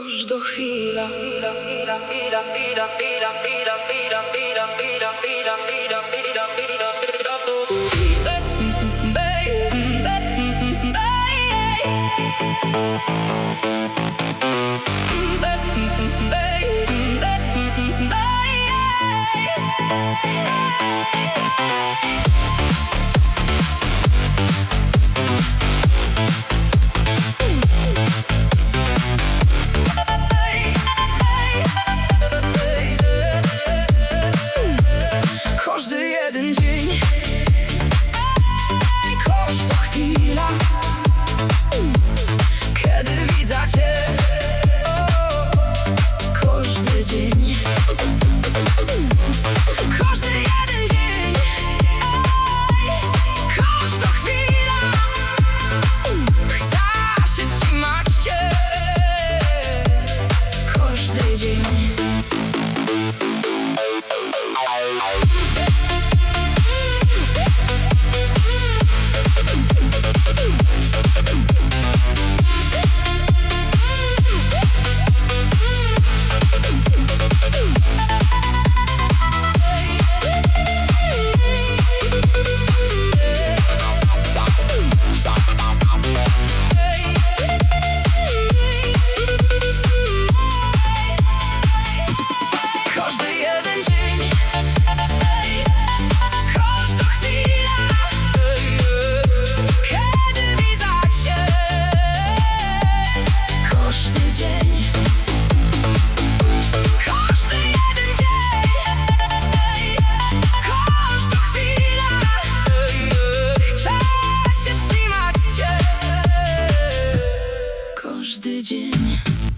Kożdo chwila. Każdy jeden dzień, każda chwila, kiedy widzę cię, każdy dzień, każdy jeden dzień, każda chwila, chcę się trzymać cię, każdy dzień. Każdy jeden dzień, każda chwila, kiedy widzę cię, każdy dzień, każdy jeden dzień, każda chwila, chcę się trzymać cię, każdy dzień.